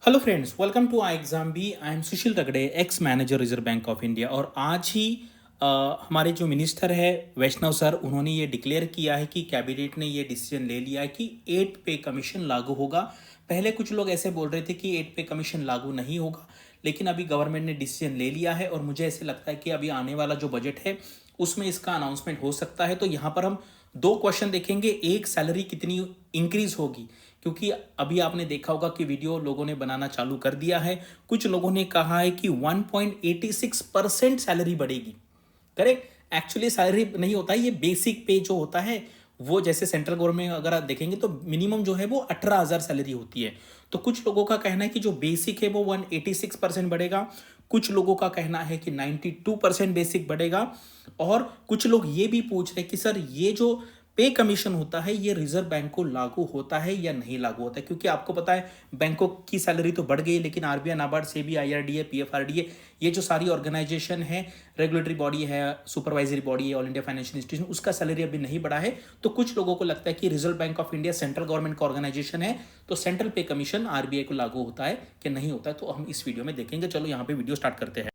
Hello friends, welcome to I exam B. I am Sushil Ragade, ex manager Reserve Bank of India. और आज ही हमारे जो minister है वैष्णव sir, उन्होंने ये डिक्लेयर किया है कि कैबिनेट ने ये डिसीजन ले लिया है कि 8 पे कमीशन लागू होगा। पहले कुछ लोग ऐसे बोल रहे थे कि 8 पे कमीशन लागू नहीं होगा, लेकिन अभी गवर्नमेंट ने डिसीजन ले लिया है और मुझे ऐसे लगता है कि अभी आने वाला जो बजट है उसमें इसका अनाउंसमेंट हो सकता है। तो यहाँ पर हम दो क्वेश्चन देखेंगे। एक, सैलरी कितनी इंक्रीज होगी, क्योंकि अभी आपने देखा होगा कि वीडियो लोगों ने बनाना चालू कर दिया है। कुछ लोगों ने कहा है कि 1.86% सैलरी बढ़ेगी। करेक्ट, एक्चुअली सैलरी नहीं होता है, ये बेसिक पे जो होता है वो, जैसे सेंट्रल गवर्नमेंट अगर आप देखेंगे तो मिनिमम जो है वो 18,000 सैलरी होती है। तो कुछ लोगों का कहना है कि जो बेसिक है वो 186% बढ़ेगा, कुछ लोगों का कहना है कि 92% बेसिक बढ़ेगा। और कुछ लोग ये भी पूछ रहे हैं कि सर ये जो पे कमीशन होता है ये रिजर्व बैंक को लागू होता है या नहीं लागू होता है, क्योंकि आपको पता है बैंकों की सैलरी तो बढ़ गई, लेकिन RBI, NABARD, SEBI, IRDA, PFRDA, ये जो सारी ऑर्गेनाइजेशन है, रेगुलेटरी बॉडी है, सुपरवाइजरी बॉडी है, ऑल इंडिया फाइनेंशियल इंस्टीट्यूशन, उसका सैलरी अभी नहीं बढ़ा है। तो कुछ लोगों को लगता है कि reserve Bank of India central government का ऑर्गेनाइजेशन है, तो सेंट्रल पे कमीशन आरबीआई को लागू होता है कि नहीं होता है, तो हम इस वीडियो में देखेंगे। चलो यहाँ पे वीडियो स्टार्ट करते हैं।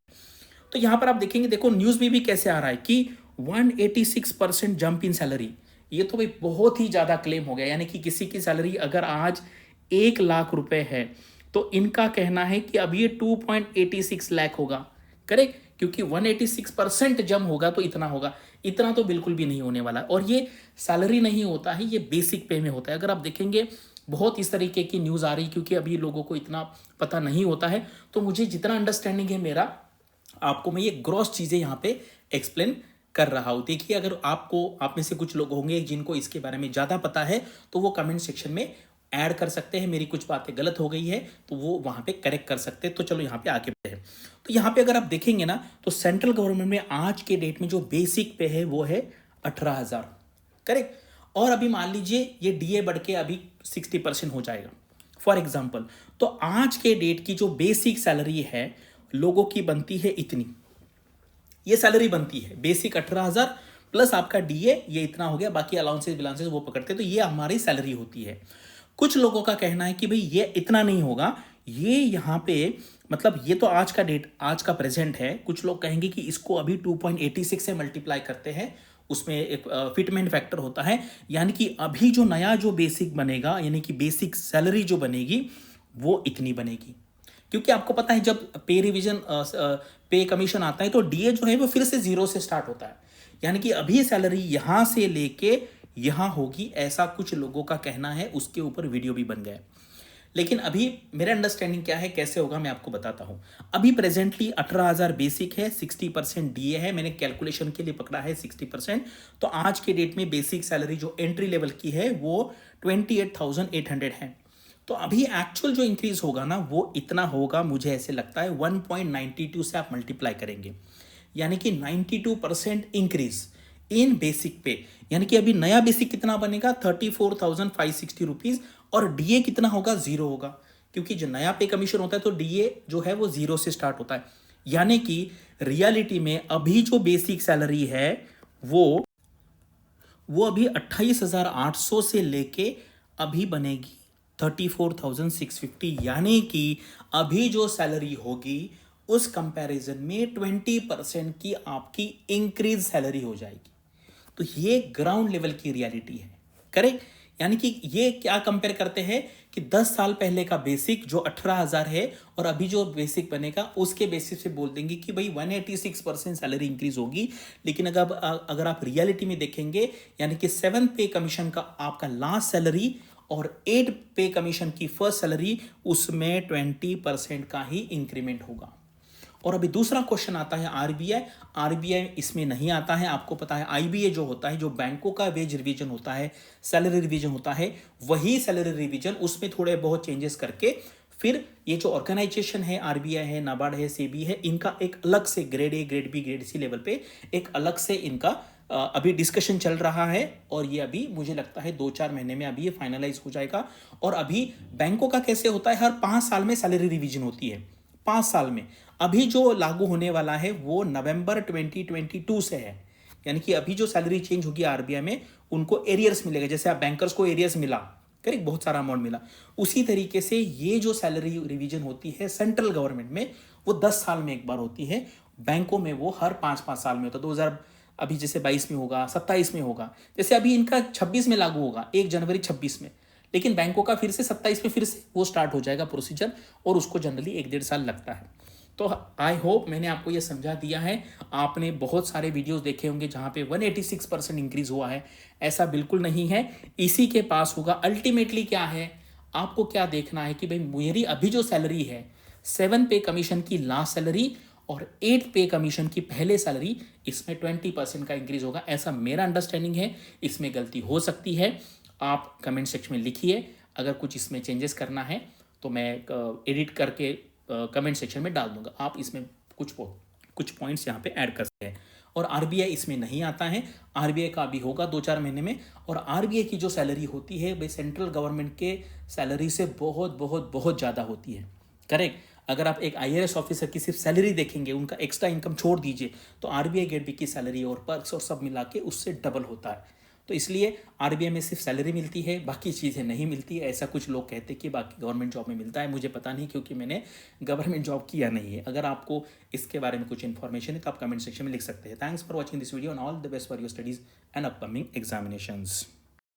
तो यहाँ पर आप देखेंगे, देखो न्यूज में भी कैसे आ रहा है कि 186% जंप इन सैलरी। ये तो भाई बहुत ही ज्यादा क्लेम हो गया, यानी कि किसी की सैलरी अगर आज 1 लाख रुपए है तो इनका कहना है कि अब ये 2.86 लाख होगा। करेक्ट, क्योंकि 186% जम होगा तो इतना होगा। इतना तो बिल्कुल भी नहीं होने वाला। और ये सैलरी नहीं होता है, ये बेसिक पे में होता है। अगर आप देखेंगे बहुत इस तरीके की न्यूज आ रही, क्योंकि अभी लोगों को इतना पता नहीं होता है। तो मुझे जितना अंडरस्टैंडिंग है मेरा, आपको मैं ये ग्रॉस चीजें यहाँ पे एक्सप्लेन कर रहा हूं। देखिए, अगर आपको, आप में से कुछ लोग होंगे जिनको इसके बारे में ज्यादा पता है, तो वो कमेंट सेक्शन में ऐड कर सकते हैं। मेरी कुछ बातें गलत हो गई है तो वो वहां पे करेक्ट कर सकते हैं। तो चलो यहाँ पे आगे बढ़ते हैं। तो यहाँ पे अगर आप देखेंगे ना, तो सेंट्रल गवर्नमेंट में आज के डेट में जो बेसिक पे है वो है 18,000। करेक्ट, और अभी मान लीजिए ये डीए बढ़ के अभी 60% हो जाएगा फॉर एग्जाम्पल। तो आज के डेट की जो बेसिक सैलरी है लोगों की बनती है इतनी, ये सैलरी बनती है बेसिक 18,000 प्लस आपका डीए, ये इतना हो गया, बाकी अलाउंसेस बिलाउंसेस वो पकड़ते हैं, तो ये हमारी सैलरी होती है। कुछ लोगों का कहना है कि भाई ये इतना नहीं होगा, ये यहाँ पे, मतलब ये तो आज का डेट, आज का प्रेजेंट है। कुछ लोग कहेंगे कि इसको अभी 2.86 से मल्टीप्लाई करते हैं, उसमें एक फिटमेंट फैक्टर होता है, यानी कि अभी जो नया जो बेसिक बनेगा, यानी कि बेसिक सैलरी जो बनेगी वो इतनी बनेगी। क्योंकि आपको पता है जब पे रिवीजन, पे कमीशन आता है तो डीए जो है वो फिर से जीरो से स्टार्ट होता है, यानी कि अभी सैलरी यहां से लेके यहां होगी, ऐसा कुछ लोगों का कहना है। उसके ऊपर वीडियो भी बन गया है। लेकिन अभी मेरा अंडरस्टैंडिंग क्या है, कैसे होगा, मैं आपको बताता हूं। अभी प्रेजेंटली 18,000 बेसिक है, 60% डीए है, मैंने कैलकुलेशन के लिए पकड़ा है 60%। तो आज के डेट में बेसिक सैलरी जो एंट्री लेवल की है वो 28,800 है। तो अभी एक्चुअल जो इंक्रीज होगा ना वो इतना होगा, मुझे ऐसे लगता है 1.92 से आप मल्टीप्लाई करेंगे, यानी कि 92% इंक्रीज इन बेसिक पे। यानी कि अभी नया बेसिक कितना बनेगा, 34,560 रुपीज, और डीए कितना होगा, जीरो होगा, क्योंकि जो नया पे कमीशन होता है तो डीए जो है वो जीरो से स्टार्ट होता है। यानी कि रियलिटी में अभी जो बेसिक सैलरी है वो अभी 28,800 से लेके अभी बनेगी 34,650, यानी कि अभी जो सैलरी होगी उस कंपैरिजन में 20% की आपकी इंक्रीज सैलरी हो जाएगी। तो ये ग्राउंड लेवल की रियलिटी है। करेक्ट, यानी कि ये क्या कंपेयर करते हैं कि 10 साल पहले का बेसिक जो 18,000 है और अभी जो बेसिक बनेगा उसके बेसिस पे बोल देंगे कि भाई 186% सैलरी इंक्रीज होगी। लेकिन अगर आप रियलिटी में देखेंगे, यानी कि 7 पे कमीशन का आपका लास्ट सैलरी और 8 पे कमीशन की फर्स्ट सैलरी, उसमें 20% का ही इंक्रीमेंट होगा। और अभी दूसरा क्वेश्चन आता है आरबीआई। आरबीआई इसमें नहीं आता है। आपको पता है आईबीए जो होता है, जो बैंकों का वेज रिवीजन होता है, सैलरी रिवीजन होता है, वही सैलरी रिवीजन, उसमें थोड़े बहुत चेंजेस करके फिर ये जो ऑर्गेनाइजेशन है, आरबीआई है, नाबार्ड है, सेबी है, इनका एक अलग से grade A, grade B, grade C level पे एक अलग से इनका अभी डिस्कशन चल रहा है। और ये अभी मुझे लगता है 2-4 महीने में अभी ये फाइनलाइज हो जाएगा। और अभी बैंकों का कैसे होता है, हर 5 साल में सैलरी रिवीजन होती है, 5 साल में। अभी जो लागू होने वाला है वो नवंबर 2022 से है, यानी कि अभी जो सैलरी चेंज होगी आरबीआई में, उनको एरियर्स मिलेगा। जैसे आप बैंकर्स को एरियर्स मिला, करेक्ट, बहुत सारा अमाउंट मिला। उसी तरीके से ये जो सैलरी रिवीजन होती है सेंट्रल गवर्नमेंट में, वो 10 साल में एक बार होती है। बैंकों में वो हर 5-5 साल में होता है। 2000 अभी जैसे 22 में होगा, 27 में होगा, जैसे अभी इनका 26 में लागू होगा, 1 जनवरी 26 में। लेकिन बैंकों का फिर से 27 में फिर से वो स्टार्ट हो जाएगा प्रोसीजर, और उसको जनरली 1-1.5 साल लगता है। तो आई होप मैंने आपको ये समझा दिया है। आपने बहुत सारे वीडियोस देखे होंगे जहां पे 186% इंक्रीज हुआ है, ऐसा बिल्कुल नहीं है। इसी के पास होगा। अल्टीमेटली क्या है, आपको क्या देखना है कि भाई मेरी अभी जो सैलरी है 7 पे कमीशन की लास्ट सैलरी और 8 पे कमीशन की पहले सैलरी, इसमें 20% का इंक्रीज होगा, ऐसा मेरा अंडरस्टैंडिंग है। इसमें गलती हो सकती है, आप कमेंट सेक्शन में लिखिए। अगर कुछ इसमें चेंजेस करना है तो मैं एडिट करके कमेंट सेक्शन में डाल दूंगा। आप इसमें कुछ पॉइंट्स यहाँ पे ऐड कर सकते हैं। और आरबीआई इसमें नहीं आता है, आरबीआई का भी होगा 2-4 महीने में। और आरबीआई की जो सैलरी होती है भाई सेंट्रल गवर्नमेंट के सैलरी से बहुत बहुत बहुत ज़्यादा होती है। करेक्ट, अगर आप एक आईएएस ऑफिसर की सिर्फ सैलरी देखेंगे, उनका एक्स्ट्रा इनकम छोड़ दीजिए, तो आरबीआई गेट बी की सैलरी और पर्क्स और सब मिला के उससे डबल होता है। तो इसलिए आरबीआई में सिर्फ सैलरी मिलती है, बाकी चीज़ें नहीं मिलती है। ऐसा कुछ लोग कहते हैं कि बाकी गवर्नमेंट जॉब में मिलता है, मुझे पता नहीं, क्योंकि मैंने गवर्नमेंट जॉब किया नहीं है। अगर आपको इसके बारे में कुछ इन्फॉर्मेशन है तो आप कमेंट सेक्शन में लिख सकते हैं। Thanks for watching this video and all the best for your studies and upcoming examinations.